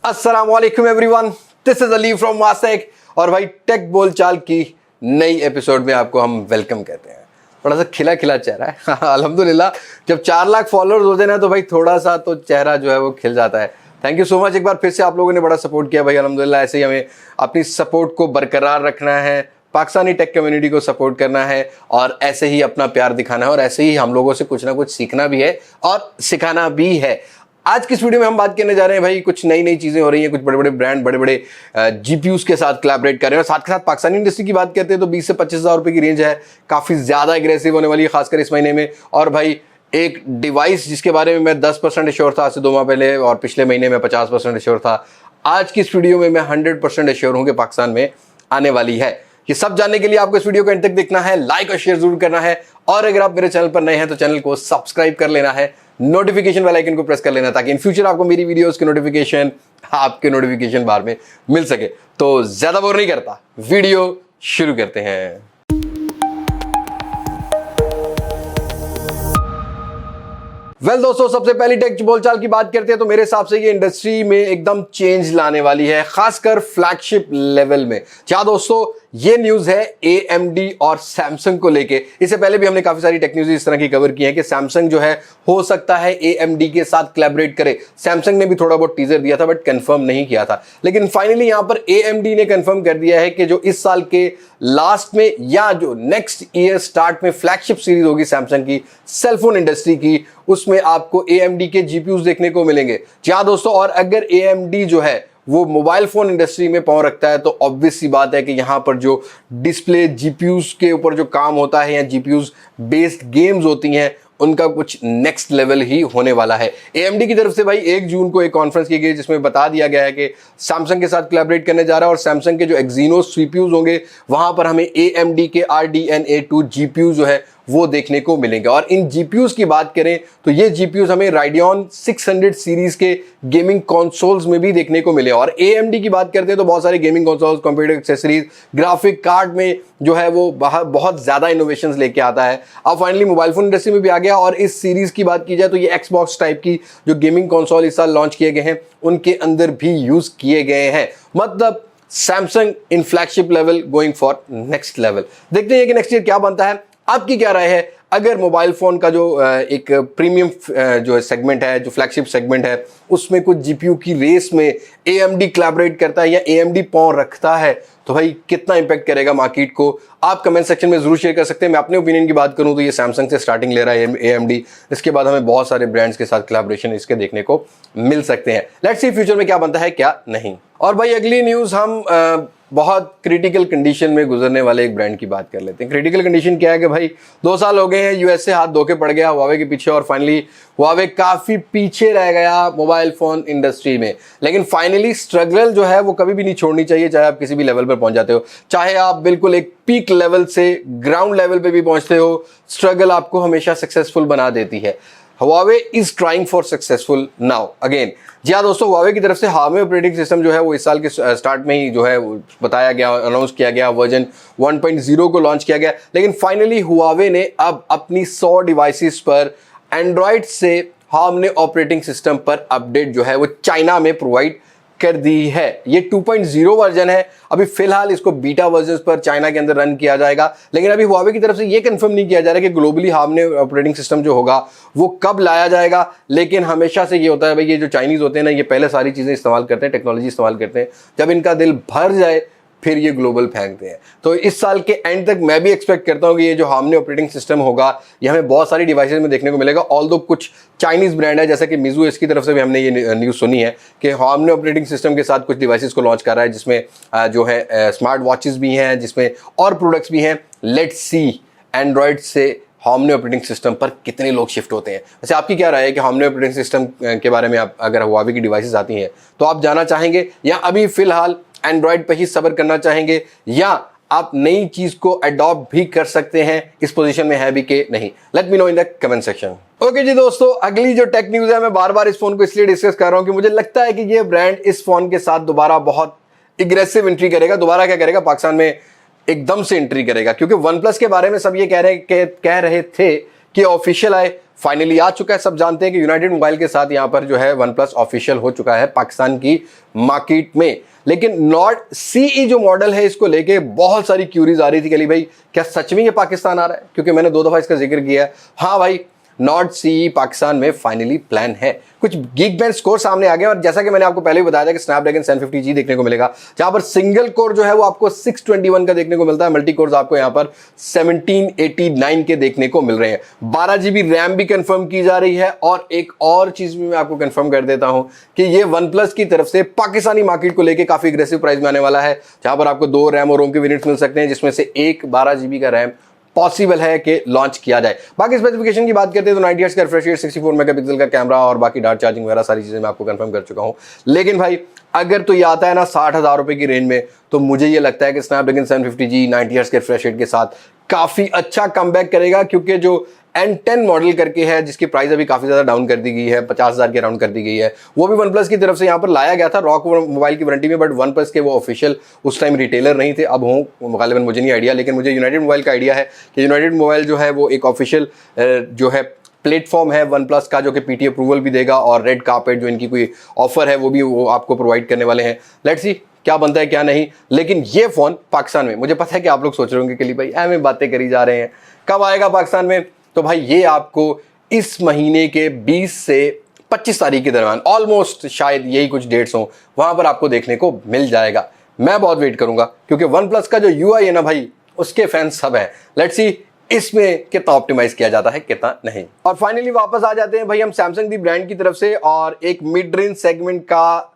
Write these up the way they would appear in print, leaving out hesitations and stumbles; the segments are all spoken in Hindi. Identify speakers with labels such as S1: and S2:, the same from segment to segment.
S1: अस्सलामुअलैकुम everyone, this is Ali from वासेक। और भाई टेक बोलचाल की नई एपिसोड में आपको हम वेलकम कहते हैं। थोड़ा सा खिला खिला चेहरा है अल्हम्दुलिल्लाह। जब 4 लाख फॉलोअर्स होते हैं ना तो भाई थोड़ा सा तो चेहरा जो है वो खिल जाता है। थैंक यू सो मच, एक बार फिर से आप लोगों ने बड़ा सपोर्ट किया भाई अल्हम्दुलिल्लाह। ऐसे ही हमें अपनी सपोर्ट को बरकरार रखना है, पाकिस्तानी टेक कम्युनिटी को सपोर्ट करना है और ऐसे ही अपना प्यार दिखाना है और ऐसे ही हम लोगों से कुछ ना कुछ सीखना भी है और सिखाना भी है। आज की इस वीडियो में हम बात करने जा रहे हैं भाई, कुछ नई नई चीजें हो रही हैं, कुछ बड़े बड़े ब्रांड बड़े बड़े जीपीयूज के साथ कोलैबोरेट कर रहे हैं। और साथ के साथ पाकिस्तानी इंडस्ट्री की बात करते हैं तो 20 से 25 हज़ार रुपए की रेंज है, काफी ज्यादा एग्रेसिव होने वाली है खासकर इस महीने में। और भाई एक डिवाइस जिसके बारे में मैं 10% एश्योर था आज से 2 माह पहले और पिछले महीने में 50% एश्योर था, आज की इस वीडियो में मैं 100% एश्योर हूं कि पाकिस्तान में आने वाली है। ये सब जानने के लिए आपको इस वीडियो को एंड तक देखना है, लाइक और शेयर जरूर करना है। और अगर आप मेरे चैनल पर नए हैं तो चैनल को सब्सक्राइब कर लेना है, नोटिफिकेशन बेल आइकन को प्रेस कर लेना ताकि इन फ्यूचर आपको मेरी वीडियोस की नोटिफिकेशन आपके नोटिफिकेशन बार में मिल सके। तो ज्यादा बोर नहीं करता, वीडियो शुरू करते हैं। दोस्तों, सबसे पहली टेक बोलचाल की बात करते हैं तो मेरे हिसाब से ये इंडस्ट्री में एकदम चेंज लाने वाली है, खासकर फ्लैगशिप लेवल में। क्या दोस्तों, ये न्यूज है AMD और सैमसंग को लेके। इससे पहले भी हमने काफी सारी टेक न्यूज इस तरह की कवर की है कि सैमसंग जो है हो सकता है AMD के साथ कोलैबोरेट करे। सैमसंग ने भी थोड़ा बहुत टीजर दिया था बट कंफर्म नहीं किया था, लेकिन फाइनली यहां पर AMD ने कंफर्म कर दिया है कि जो इस साल के लास्ट में या जो नेक्स्ट ईयर स्टार्ट में फ्लैगशिप सीरीज होगी सैमसंग की सेलफोन इंडस्ट्री की, उसमें आपको AMD के जीपीयूज देखने को मिलेंगे। जी हाँ दोस्तों, और अगर AMD जो है वो मोबाइल फोन इंडस्ट्री में पांव रखता है तो ऑब्वियस सी बात है कि यहां पर जो डिस्प्ले जीपीयूज के ऊपर जो काम होता है या जीपीयूज बेस्ड गेम्स होती हैं उनका कुछ नेक्स्ट लेवल ही होने वाला है। AMD की तरफ से भाई 1 जून को एक कॉन्फ्रेंस की गई जिसमें बता दिया गया है कि सैमसंग के साथ कोलैबोरेट करने जा रहा है और सैमसंग के जो एक्जीनोस सीपीयूज होंगे वहां पर हमें AMD के RDNA2 जीपीयू जो है वो देखने को मिलेंगे। और इन जीपीयूज की बात करें तो ये जीपीयूज हमें Radeon 600 सीरीज के गेमिंग कंसोल्स में भी देखने को मिले। और AMD की बात करते हैं तो बहुत सारे gaming consoles, computer accessories, graphic card में जो है वो बहुत ज्यादा इनोवेशंस लेके आता है। अब फाइनली मोबाइल फोन इंडस्ट्री में भी आ गया। और इस सीरीज की बात की जाए तो ये Xbox टाइप की जो गेमिंग कंसोल इस साल लॉन्च किए गए हैं उनके अंदर भी यूज किए गए हैं। मतलब Samsung in flagship level going for next level. देखते हैं कि नेक्स्ट ईयर क्या बनता है। आपकी क्या राय है? अगर मोबाइल फोन का जो एक प्रीमियम जो सेगमेंट है, जो फ्लैगशिप सेगमेंट है, उसमें कुछ जीपीयू की रेस में AMD कोलैबोरेट करता है या AMD पांव रखता है तो भाई कितना इंपैक्ट करेगा मार्केट को? आप कमेंट सेक्शन में जरूर शेयर कर सकते हैं। मैं अपने ओपिनियन की बात करूं तो ये सैमसंग से स्टार्टिंग ले रहा है AMD, इसके बाद हमें बहुत सारे ब्रांड्स के साथ कोलैबोरेशन इसके देखने को मिल सकते हैं। लेट्स सी फ्यूचर में क्या बनता है क्या नहीं। और भाई अगली न्यूज, हम बहुत क्रिटिकल कंडीशन में गुजरने वाले एक ब्रांड की बात कर लेते हैं। क्रिटिकल कंडीशन क्या है कि भाई 2 साल हो गए हैं US से हाथ धो के पड़ गया हुआवे के पीछे और फाइनली हुआवे काफी पीछे रह गया मोबाइल फोन इंडस्ट्री में। लेकिन फाइनली स्ट्रगल जो है वो कभी भी नहीं छोड़नी चाहिए, चाहे आप किसी भी लेवल पर पहुंच जाते हो, चाहे आप बिल्कुल एक पीक लेवल से ग्राउंड लेवल पे भी पहुंचते हो, स्ट्रगल आपको हमेशा सक्सेसफुल बना देती है। Huawei is trying for successful now again। जी हाँ दोस्तों, Huawei की तरफ से Harmony ऑपरेटिंग सिस्टम जो है वो इस साल के स्टार्ट में ही जो है बताया गया, अनाउंस किया गया, वर्जन 1.0 को लॉन्च किया गया। लेकिन फाइनली Huawei ने अब अपनी 100 डिवाइसेस पर एंड्रॉइड से Harmony ऑपरेटिंग सिस्टम पर अपडेट जो है वो चाइना में प्रोवाइड कर दी है। ये 2.0 वर्जन है, अभी फिलहाल इसको बीटा वर्जन पर चाइना के अंदर रन किया जाएगा। लेकिन अभी Huawei की तरफ से ये कंफर्म नहीं किया जा रहा कि ग्लोबली Harmony ऑपरेटिंग सिस्टम जो होगा वो कब लाया जाएगा। लेकिन हमेशा से ये होता है भाई, ये जो चाइनीज होते हैं ना, ये पहले सारी चीजें इस्तेमाल करते हैं, टेक्नोलॉजी इस्तेमाल करते हैं, जब इनका दिल भर जाए फिर ये ग्लोबल फेंकते हैं। तो इस साल के एंड तक मैं भी एक्सपेक्ट करता हूं कि ये जो Harmony ऑपरेटिंग सिस्टम होगा ये हमें बहुत सारी डिवाइसेस में देखने को मिलेगा। ऑल्दो कुछ चाइनीज ब्रांड है जैसे कि मिजू, इसकी तरफ से भी हमने ये न्यूज़ सुनी है कि Harmony ऑपरेटिंग सिस्टम के साथ कुछ डिवाइसेस को लॉन्च कर रहा है, जिसमें जो है स्मार्ट वॉचेस भी हैं, जिसमें और प्रोडक्ट्स भी हैं। लेट्स सी एंड्रॉइड से Harmony ऑपरेटिंग सिस्टम पर कितने लोग शिफ्ट होते हैं। वैसे आपकी क्या राय है कि Harmony ऑपरेटिंग सिस्टम के बारे में आप अगर Huawei की डिवाइसेस आती हैं तो आप जाना चाहेंगे या अभी फिलहाल एंड्रॉइड पे ही सब्र करना चाहेंगे, या आप नई चीज को अडॉप्ट भी कर सकते हैं? इस पोजीशन में है भी कि नहीं? Let me know in the comment section. Okay जी दोस्तों, अगली जो टेक न्यूज है, मैं बार बार इस फोन को इसलिए डिस्कस कर रहा हूं कि मुझे लगता है कि ये ब्रांड इस फोन के साथ दोबारा बहुत एग्रेसिव एंट्री करेगा। दोबारा क्या करेगा, पाकिस्तान में एकदम से एंट्री करेगा। क्योंकि वन प्लस के बारे में सब ये कह रहे थे कि ऑफिशियल आए, फाइनली आ चुका है। सब जानते हैं कि यूनाइटेड मोबाइल के साथ यहां पर जो है वन प्लस ऑफिशियल हो चुका है पाकिस्तान की मार्केट में। लेकिन नॉट सीई जो मॉडल है इसको लेके बहुत सारी क्यूरीज आ रही थी कि अली भाई क्या सच में ये पाकिस्तान आ रहा है, क्योंकि मैंने 2 दफा इसका जिक्र किया है। हाँ भाई, नॉट सीई पाकिस्तान में फाइनली प्लान है। कुछ गीकबेंच स्कोर सामने आ गए और जैसा कि मैंने आपको पहले ही बताया था कि स्नैपड्रैगन 750G देखने को मिलेगा, जहां पर सिंगल कोर जो है वो आपको 621 का देखने को मिलता है, मल्टी कोर्स आपको यहां पर 1789 के देखने को मिल रहे हैं। 12 GB रैम भी कंफर्म की जा रही है। और एक और चीज भी मैं आपको कंफर्म कर देता हूं कि ये वन प्लस की तरफ से पाकिस्तानी मार्केट को लेकर काफी अग्रेसिव प्राइस में आने वाला है, जहां पर आपको 2 रैम और रोम के वेरिएंट्स मिल सकते हैं, जिसमें से एक 12 GB का रैम पॉसिबल है कि लॉन्च किया जाए। बाकी स्पेसिफिकेशन की बात करते हैं तो 90 हर्ट्ज का रिफ्रेश रेट, 64 मेगापिक्सल का कैमरा और बाकी डार्क चार्जिंग वगैरह सारी चीजें मैं आपको कंफर्म कर चुका हूं। लेकिन भाई अगर तो ये आता है ना 60,000 रुपए की रेंज में, तो मुझे ये लगता है कि स्नैपड्रैगन 750G 90 हर्ट्ज के रिफ्रेश रेट के साथ काफी अच्छा कमबैक करेगा, क्योंकि जो N10 मॉडल करके है जिसकी प्राइस अभी काफी ज्यादा डाउन कर दी गई है, 50,000 के अराउंड कर दी गई है, वो भी वन प्लस की तरफ से यहां पर लाया गया था रॉक मोबाइल की वारंटी में, बट वन प्लस के वो ऑफिशियल उस टाइम रिटेलर नहीं थे। अब हों गालिबन मुझे नहीं आइडिया, लेकिन मुझे यूनाइटेड मोबाइल का आइडिया है कि यूनाइटेड मोबाइल जो है वो एक ऑफिशियल जो है प्लेटफॉर्म है वन प्लस का, जो कि पीटी अप्रूवल भी देगा और रेड कार्पेट जो इनकी कोई ऑफर है वो भी वो आपको प्रोवाइड करने वाले हैं। लेट्स सी क्या बनता है क्या नहीं। लेकिन ये फोन पाकिस्तान में, मुझे पता है कि आप लोग सोच रहे होंगे कि भाई ऐसे बातें करी जा रहे हैं, कब आएगा पाकिस्तान में? तो भाई ये आपको इस महीने के 20 से 25 तारीख के दरमियान, ऑलमोस्ट शायद यही कुछ डेट्स हों, वहां पर आपको देखने को मिल जाएगा। मैं बहुत वेट करूंगा, क्योंकि वन प्लस का जो यूआई है ना भाई, उसके फैंस सब हैं। लेट्स सी इसमें कितना ऑप्टिमाइज किया जाता है, कितना नहीं। और फाइनली वापस आ जाते हैं भाई हम सैमसंग दी ब्रांड की तरफ से, और एक मिड रेंज सेगमेंट का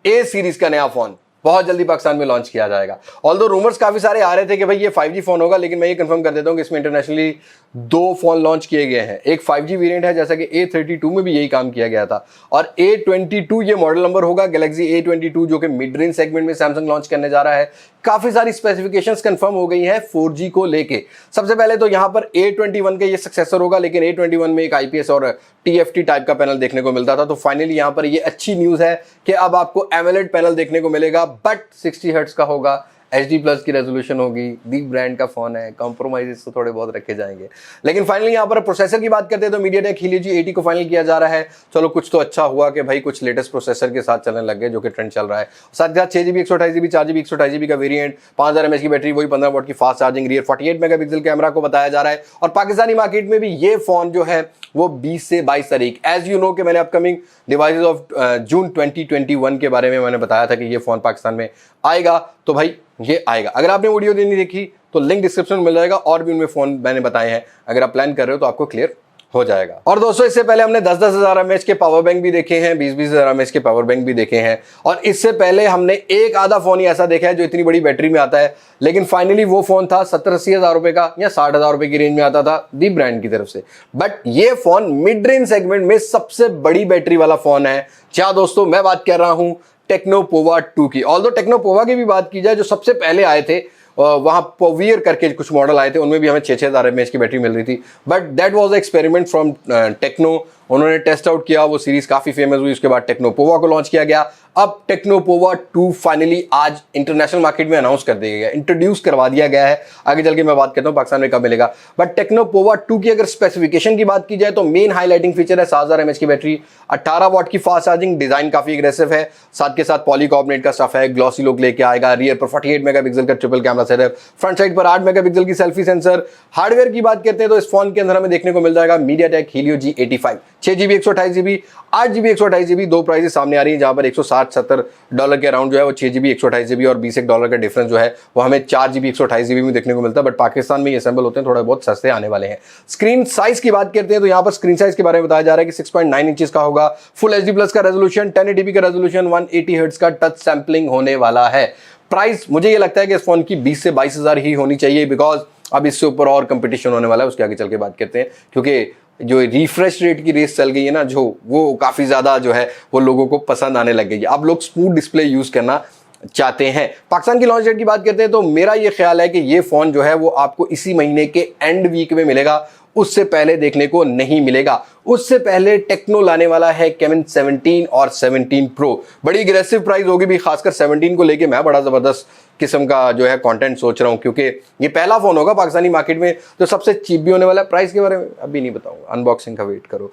S1: ए सीरीज का नया फोन बहुत जल्दी पाकिस्तान में लॉन्च किया जाएगा। ऑल्दो रूमर्स काफी सारे आ रहे थे कि भाई ये 5G फोन होगा, लेकिन मैं ये कंफर्म कर देता हूं कि इसमें इंटरनेशनली 2 फोन लॉन्च किए गए हैं। एक 5G वेरिएंट है, जैसा कि A32 में भी यही काम किया गया था, और A22 ये मॉडल नंबर होगा, गैलेक्सी A22, जो कि मिड रेंज सेगमेंट में सैमसंग लॉन्च करने जा रहा है। काफी सारी स्पेसिफिकेशंस कंफर्म हो गई हैं 4G को लेके। सबसे पहले तो यहां पर A21 का ये सक्सेसर होगा, लेकिन A21 में एक IPS और TFT टाइप का पैनल देखने को मिलता था। तो फाइनली यहां पर ये अच्छी न्यूज है कि अब आपको AMOLED पैनल देखने को मिलेगा, बट 60 हर्ट्ज का होगा, HD+ की रेजोल्यूशन होगी, दी ब्रांड का फोन है, कॉम्प्रोमाइजेस तो थोड़े बहुत रखे जाएंगे। लेकिन फाइनली यहां पर प्रोसेसर की बात करते हैं तो MediaTek Helio G80 को फाइनल किया जा रहा है। चलो कुछ तो अच्छा हुआ कि भाई कुछ लेटेस्ट प्रोसेसर के साथ चलने लग गए, जो कि ट्रेंड चल रहा है। साथ ही साथ 6GB 128GB 4GB 128GB का वेरिएंट, 5000 mAh की बैटरी, वही 15 वाट की fast charging, rear 48 megapixel camera को बताया जा रहा है। और पाकिस्तानी मार्केट में भी ये फोन जो है वो 20 से 22 तारीख, एज यू नो कि मैंने अपकमिंग डिवाइसेस ऑफ जून 2021 के बारे में मैंने बताया था कि ये फोन पाकिस्तान में आएगा। तो भाई ये आएगा। अगर आपने वीडियो नहीं देखी तो लिंक डिस्क्रिप्शन में मिल जाएगा, और भी उनमें फोन मैंने बताए हैं, अगर आप प्लान कर रहे हो तो आपको क्लियर हो जाएगा। और दोस्तों इससे पहले हमने 10-10 हज़ार mAh के पावर बैंक भी देखे हैं, 20-20 हज़ार mAh के पावर बैंक भी देखे हैं, और इससे पहले हमने एक आधा फोन ही ऐसा देखा है जो इतनी बड़ी बैटरी में आता है। लेकिन फाइनली वो फोन था 70-80 हज़ार रुपए का या 60,000 रुपए की रेंज में आता था दी ब्रांड की तरफ से। बट ये फोन मिड रेंज सेगमेंट में सबसे बड़ी बैटरी वाला फोन है। क्या दोस्तों, मैं बात कर रहा हूं टेक्नो पोवा 2 की। ऑल्दो टेक्नो पोवा की भी बात की जाए, जो सबसे पहले आए थे, वहां पोवियर करके कुछ मॉडल आए थे, उनमें भी हमें 6-6 हज़ार mAh की बैटरी मिल रही थी। But that was experiment from Tecno, उन्होंने टेस्ट आउट किया, वो सीरीज काफी फेमस हुई। उसके बाद टेक्नो पोवा को लॉन्च किया गया। अब टेक्नो पोवा 2 फाइनली आज इंटरनेशनल मार्केट में अनाउंस कर दिया गया, इंट्रोड्यूस करवा दिया गया है। आगे चल के मैं बात करता हूं पाकिस्तान में कब मिलेगा। बट टेक्नो पोवा 2 की अगर स्पेसिफिकेशन की बात की जाए तो मेन हाईलाइटिंग फीचर है 7000 mAh की बैटरी, 18 वाट की फास्ट चार्जिंग, डिजाइन काफी एग्रेसिव है, साथ के साथ पॉलीकार्बोनेट का स्टफ है, ग्लॉसी लुक लेके आएगा, रियर पर 48 मेगापिक्सल का triple camera setup, front side पर 8 मेगापिक्सल की सेल्फी सेंसर। हार्डवेयर की बात करते हैं तो इस फोन के अंदर हमें देखने को मिल जाएगा MediaTek Helio G85, 6GB 128GB, 8GB 128GB, दो प्राइसेस सामने आ रही है, जहां पर $160-70 के अराउंड जो है वो 6GB 128GB और $20 का डिफरेंस जो है वो हमें 4GB 128GB में देखने को मिलता है। बट पाकिस्तान में ये असेंबल होते हैं, थोड़ा बहुत सस्ते आने वाले हैं। स्क्रीन साइज की बात करते हैं तो यहाँ पर स्क्रीन साइज के बारे में बताया जा रहा है कि 6.9 इंचेस का होगा, फुल HD+ का रेजोल्यूशन, 1080p का रेजोल्यूशन, 180 हर्ट्ज का टच सैंपलिंग होने वाला है। प्राइस मुझे ये लगता है कि इस फोन की 20 से 22 हज़ार ही होनी चाहिए, बिकॉज अब इससे ऊपर और कंपटीशन होने वाला है, उसके आगे चल के बात करते हैं। क्योंकि जो रिफ्रेश रेट की रेस चल गई है ना, जो वो काफी ज्यादा जो है वो लोगों को पसंद आने लग गई है। अब लोग स्मूथ डिस्प्ले यूज करना चाहते हैं। पाकिस्तान की लॉन्च डेट की बात करते हैं तो मेरा ये ख्याल है कि ये फोन जो है वो आपको इसी महीने के एंड वीक में मिलेगा, उससे पहले देखने को नहीं मिलेगा। उससे पहले टेक्नो लाने वाला है कैमन 17 और 17 प्रो। बड़ी अग्रेसिव प्राइस होगी भी, खासकर 17 को लेके मैं बड़ा जबरदस्त किस्म का जो है कंटेंट सोच रहा हूं, क्योंकि ये पहला फोन होगा पाकिस्तानी मार्केट में जो सबसे चीप भी होने वाला है। प्राइस के बारे में अभी नहीं बताऊंगा, अनबॉक्सिंग का वेट करो।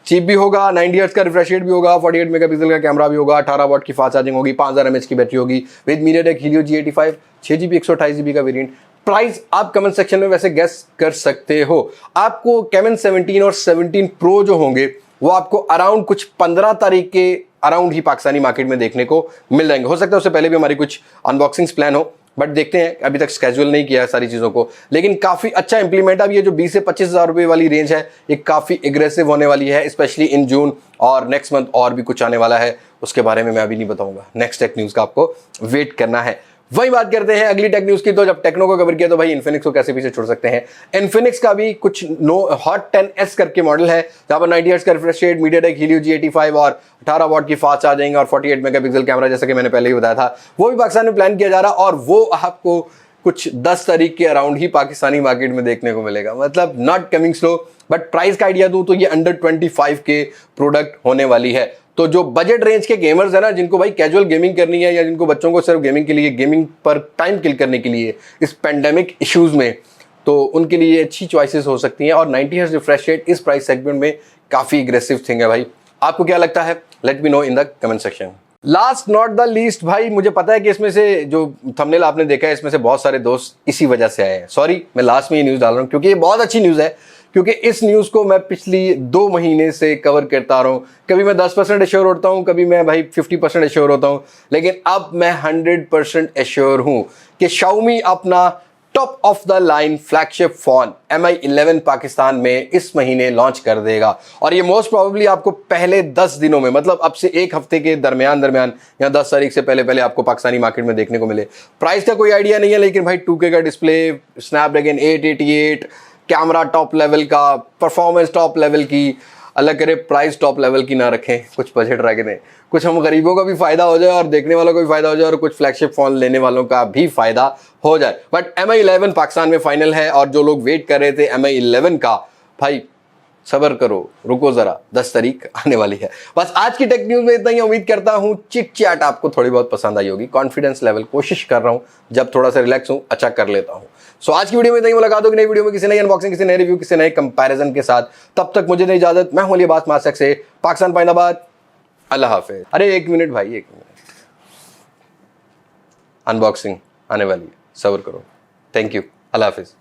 S1: चीप भी होगा, 90 हर्ट्ज का रिफ्रेश रेट भी होगा, 48 मेगापिक्सल का कैमरा भी होगा, 18 वाट की फास्ट चार्जिंग होगी, 5000 mAh की बैटरी होगी with MediaTek Helio G85, 6GB 128GB का वेरिएंट। प्राइस आप कमेंट सेक्शन में वैसे गेस कर सकते हो। आपको कैमन 17 और 17 प्रो जो होंगे वो आपको अराउंड कुछ 15 तारीख के अराउंड ही पाकिस्तानी मार्केट में देखने को मिल जाएंगे। हो सकता है उससे पहले भी हमारी कुछ अनबॉक्सिंग्स प्लान हो, बट देखते हैं, अभी तक स्केड्यूल नहीं किया है सारी चीज़ों को। लेकिन काफ़ी अच्छा इंप्लीमेंट, अब ये जो 20 से 25 हज़ार रुपये वाली रेंज है ये काफ़ी एग्रेसिव होने वाली है, स्पेशली इन जून, और नेक्स्ट मंथ और भी कुछ आने वाला है, उसके बारे में मैं अभी नहीं बताऊंगा। नेक्स्ट टेक न्यूज़ का आपको वेट करना है। वही बात करते हैं अगली टेक न्यूज़ की। तो जब टेक्नो को कवर किया तो भाई इन्फिनिक्स को कैसे पीछे छोड़ सकते हैं। इन्फिनिक्स का भी कुछ हॉट 10S करके मॉडल है जहाँ पर 90 हर्ट्ज का refresh rate, MediaTek Helio G85 और 18 वाट की फास्ट चार्जिंग और 48 मेगापिक्सल कैमरा, जैसा कि मैंने पहले ही बताया था, वो भी पाकिस्तान में प्लान किया जा रहा है। और वो आपको कुछ 10 तारीख के अराउंड ही पाकिस्तानी मार्केट में देखने को मिलेगा। मतलब not coming slow, but price का आइडिया दूं तो ये अंडर 25 के प्रोडक्ट होने वाली है। तो जो बजट रेंज के गेमर्स है ना, जिनको भाई कैजुअल गेमिंग करनी है या जिनको बच्चों को सिर्फ गेमिंग के लिए, गेमिंग पर टाइम किल करने के लिए इस पेंडेमिक इश्यूज में, तो उनके लिए अच्छी चॉइसेस हो सकती हैं। और 90 हर्ट्ज रिफ्रेश रेट इस प्राइस सेगमेंट में काफ़ी एग्रेसिव थिंग है भाई। आपको क्या लगता है? Late me know in the comment section. Last not the least भाई, मुझे पता है कि इसमें से जो थंबनेल आपने देखा है इसमें से बहुत सारे दोस्त इसी वजह से आए हैं। सॉरी, मैं लास्ट में ये न्यूज़ डाल रहा हूँ क्योंकि ये बहुत अच्छी न्यूज़ है, क्योंकि इस न्यूज़ को मैं पिछली 2 महीने से कवर करता आ रहा हूँ। कभी मैं 10% एश्योर होता हूँ, कभी मैं भाई 50% एश्योर होता हूँ, लेकिन अब मैं 100% एश्योर हूँ कि Xiaomi अपना top of the line flagship phone Mi 11 Pakistan में इस महीने लॉन्च कर देगा। और ये मोस्ट प्रोबेबली आपको पहले 10 दिनों में, मतलब अब से 1 हफ्ते के दरमियान या 10 तारीख से पहले आपको पाकिस्तानी मार्केट में देखने को मिले। प्राइस का कोई आइडिया नहीं है, लेकिन भाई 2K का display, Snapdragon 888, camera top level का, परफॉर्मेंस टॉप लेवल की, अल्लाह करे प्राइस टॉप लेवल की ना रखें, कुछ बजट रखें, कुछ हम गरीबों का भी फायदा हो जाए और देखने वालों को भी फायदा हो जाए और कुछ फ्लैगशिप फोन लेने वालों का भी फायदा हो जाए। बट Mi 11 पाकिस्तान में फाइनल है और जो लोग वेट कर रहे थे Mi 11 का, भाई सब्र करो, रुको जरा, 10 तारीख आने वाली है। बस आज की टेक न्यूज़ में इतना ही। उम्मीद करता हूँ चिट चैट आपको थोड़ी बहुत पसंद आई होगी। कॉन्फिडेंस लेवल कोशिश कर रहा हूँ जब थोड़ा सा रिलैक्स हूँ अच्छा कर लेता हूँ। सो आज की वीडियो में इतना ही। मुलाकात होगी नई वीडियो में किसी नई अनबॉक्सिंग, किसी नए रिव्यू, किसी नए कंपैरिजन के साथ। तब तक मुझे नहीं इजाजत। मैं हूँ अली अब्बास मासक से, पाकिस्तान पाइंदाबाद। अल्लाह हाफिज। अरे 1 मिनट भाई, 1 मिनट, अनबॉक्सिंग आने वाली है, सब्र करो। Thank you, Allah Hafiz.